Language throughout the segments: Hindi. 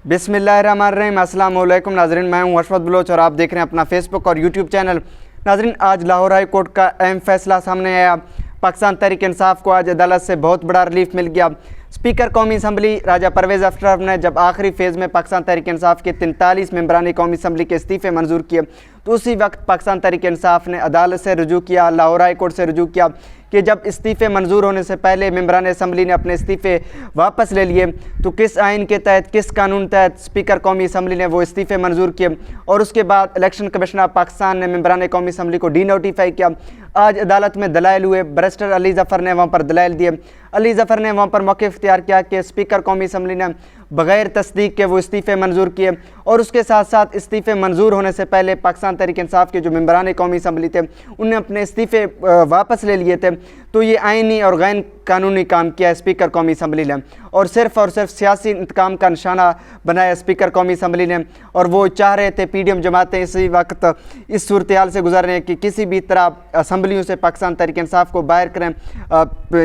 बिस्मिल्लाहिर्रहमानिर्रहीम। अस्सलाम वालेकुम नाज़रीन, मैं हूं अशरफ बलोच और आप देख रहे हैं अपना फेसबुक और यूट्यूब चैनल। नाज़रीन, आज लाहौर हाई कोर्ट का अहम फैसला सामने आया। पाकिस्तान तहरीक इंसाफ को आज अदालत से बहुत बड़ा रिलीफ मिल गया। स्पीकर कौमी असम्बली राजा परवेज़ अशरफ ने जब आखिरी फेज़ में पाकिस्तान तहरीक इंसाफ के 43 मेंबरानी कौमी असम्बली के इस्तीफ़े मंजूर किए तो उसी वक्त पाकिस्तान तहरीक इंसाफ ने अदालत से रुजू किया, लाहौर हाई कोर्ट से रुजू किया कि जब इस्तीफ़े मंजूर होने से पहले मेंबरान असम्बली ने अपने इस्तीफ़े वापस ले लिए तो किस आइन के तहत, किस कानून तहत स्पीकर कौमी असम्बली ने वो इस्तीफ़े मंजूर किए। और उसके बाद इलेक्शन कमिश्नर ऑफ पाकिस्तान ने मेंबरान कौमी असम्बली को डी नोटिफाई किया। आज अदालत में दलाइल हुए। बैरिस्टर अली ज़फ़र ने वहाँ पर दलाइल दिए। अली ज़फ़र ने वहाँ पर मौक़िफ़ इख्तियार किया कि स्पीकर कौमी असम्बली ने बग़ैर तस्दीक के वो इस्तीफ़े मंजूर किए और उसके साथ साथ इस्तीफ़े मंजूर होने से पहले पाकिस्तान तहरीक इंसाफ के जो मेंबरान कौमी असम्बली थे उनने अपने इस्तीफ़े वापस ले लिए थे। तो ये आइनी और गैर कानूनी काम किया स्पीकर कौमी असम्बली ने और सिर्फ सियासी इंतकाम का निशाना बनाया स्पीकर कौमी असम्बली ने। और वो चाह रहे थे PDM जमातें इसी वक्त इस सूरत हाल से गुजर रहे हैं कि किसी भी तरह असम्बलियों से पाकिस्तान तहरीक इंसाफ को बाहर करें।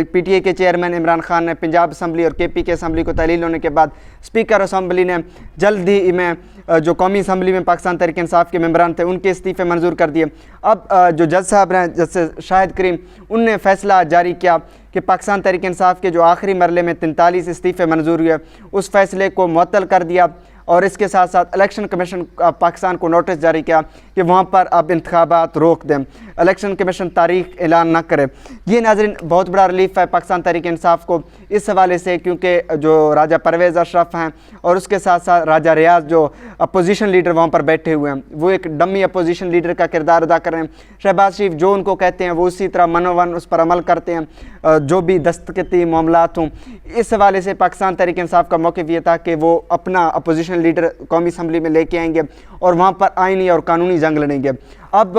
PTA के चेयरमैन इमरान खान ने पंजाब असम्बली और KP के असम्बली को तहलील होने के बाद स्पीकर असम्बली ने जल्द ही में जो कौमी असम्बली में पाकिस्तान तहरीक इंसाफ के मेंबरान थे उनके इस्तीफ़े मंजूर कर दिए। अब जो जज साहब हैं, जज शाहिद करीम, उनने फैसला जारी किया कि पाकिस्तान तहरीक इंसाफ के जो आखिरी मरले में 43 इस्तीफ़े मंजूर हुए उस फैसले को मुअत्तल कर दिया और इसके साथ साथ इलेक्शन कमीशन पाकिस्तान को नोटिस जारी किया कि वहाँ पर अब इंतखाबात रोक दें, इलेक्शन कमीशन तारीख ऐलान न करे। ये नाज़रीन बहुत बड़ा रिलीफ है पाकिस्तान तहरीक इंसाफ को इस हवाले से, क्योंकि जो राजा परवेज़ अशरफ हैं और उसके साथ साथ राजा रियाज जो अपोजिशन लीडर वहाँ पर बैठे हुए हैं वो एक डमी अपोजिशन लीडर का किरदार अदा कर रहे हैं। शहबाज शरीफ जो उनको कहते हैं वो उसी तरह मनोवन उस पर अमल करते हैं जो भी दस्तखती मामलात हों। इस हवाले से पाकिस्तान तहरीक इंसाफ का मौक़िफ़ ये था कि वो अपना अपोजिशन लीडर कौमी असम्बली में लेके आएंगे और वहाँ पर आइनी और कानूनी जंग लड़ेंगे। अब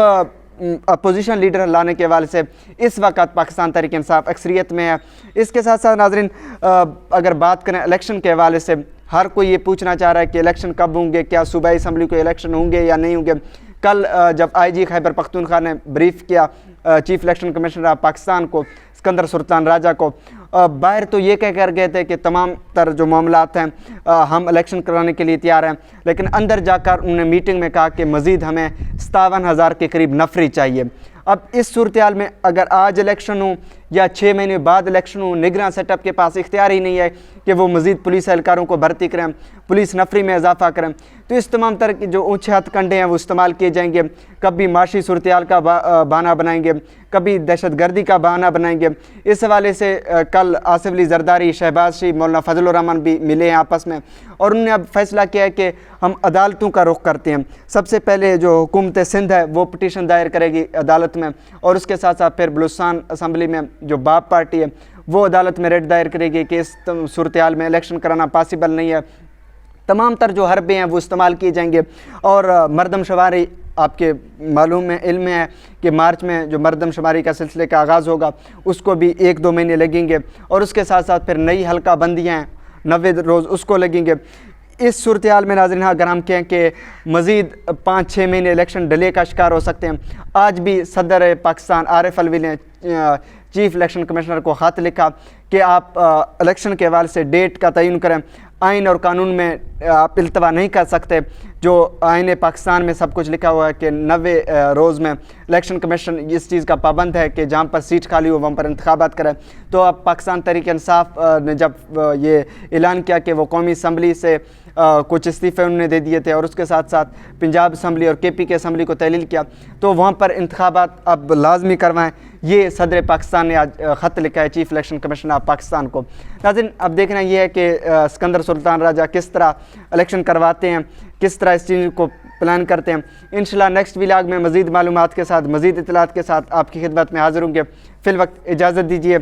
अपोजिशन लीडर लाने के हवाले से इस वक्त पाकिस्तान तहरीक इंसाफ अक्सरियत में है। इसके साथ साथ नाज़रीन अगर बात करें इलेक्शन के हवाले से, हर कोई ये पूछना चाह रहा है कि इलेक्शन कब होंगे, क्या सूबाई असम्बली को इलेक्शन होंगे या नहीं होंगे। कल जब IG खैबर पख्तूनख्वा ने ब्रीफ किया chief election commissioner of Pakistan को, सिकंदर सुल्तान राजा को, बाहर तो ये कह कर गए थे कि तमाम तर जो मामलात हैं हम इलेक्शन कराने के लिए तैयार हैं, लेकिन अंदर जाकर उन्होंने मीटिंग में कहा कि मज़ीद हमें 57,000 के करीब नफरी चाहिए। अब इस सूरत हाल में अगर आज इलेक्शन हो या 6 महीने बाद इलेक्शन हो, निगरान सेटअप के पास इख्तियार ही नहीं है कि वो मज़ीद पुलिस एहलकारों को भर्ती करें, पुलिस नफरी में इजाफा करें। तो इस तमाम तरह की जो ऊँचे हथकंडे हैं वो इस्तेमाल किए जाएंगे। कभी माशी सूरत हाल का बहाना बनाएंगे, कभी दहशतगर्दी का बहाना बनाएंगे। इस हवाले से कल आसिफ अली जरदारी, शहबाज शरीफ, मौलाना फजल रहमान भी मिले हैं आपस में और उन्होंने अब फैसला किया है कि हम अदालतों का रुख करते हैं। सबसे पहले जो हुकूमत सिंध है वो पटिशन दायर करेगी अदालत में और उसके साथ साथ फिर बलूचिस्तान असम्बली में जो बाप पार्टी है वो अदालत में रेट दायर करेगी कि इस सूरत हाल में इलेक्शन कराना पॉसिबल नहीं है। तमाम तर जो हरबे हैं वो इस्तेमाल किए जाएंगे और मरदमशुमारी, आपके मालूम है, इल्म है कि मार्च में जो मरदमशुमारी का सिलसिले का आगाज़ होगा उसको भी 1-2 महीने लगेंगे और उसके साथ साथ फिर नई हल्का बंदियाँ हैं 90 रोज़ उसको लगेंगे। इस सूरत हाल में नाज़रीन अगर हम कहें कि मज़ीद 5-6 महीने इलेक्शन डिले का शिकार हो सकते हैं। आज भी सदर पाकिस्तान आरिफ अलवी ने चीफ इलेक्शन कमिश्नर को ख़त लिखा कि आप इलेक्शन के हवाले से डेट का तयन करें। आइन और कानून में आप इल्तवा नहीं कर सकते, जो आइन पाकिस्तान में सब कुछ लिखा हुआ है कि 90 रोज़ में इलेक्शन कमीशन इस चीज़ का पाबंद है कि जहाँ पर सीट खाली हो वहाँ पर इंतखाबात करें। तो अब पाकिस्तान तहरीक इंसाफ ने जब ये ऐलान किया कि वो कौमी असम्बली से कुछ इस्तीफ़े उन्होंने दे दिए थे और उसके साथ साथ पंजाब असम्बली और KP के असम्बली को तहलील किया तो वहाँ पर इंतखाबात अब लाजमी करवाएं। ये सदर पाकिस्तान ने आज ख़त लिखा है chief election commissioner of Pakistan को। नाज़रीन अब देखना ये है कि सिकंदर सुल्तान राजा किस तरह इलेक्शन करवाते हैं, किस तरह इस चीज़ को प्लान करते हैं। इंशाल्लाह नेक्स्ट व्लॉग में मज़ीद मालूमात के साथ, मज़ीद इत्तलात के साथ आपकी खिदमत में हाज़िर होंगे। फ़िल वक्त इजाज़त दीजिए।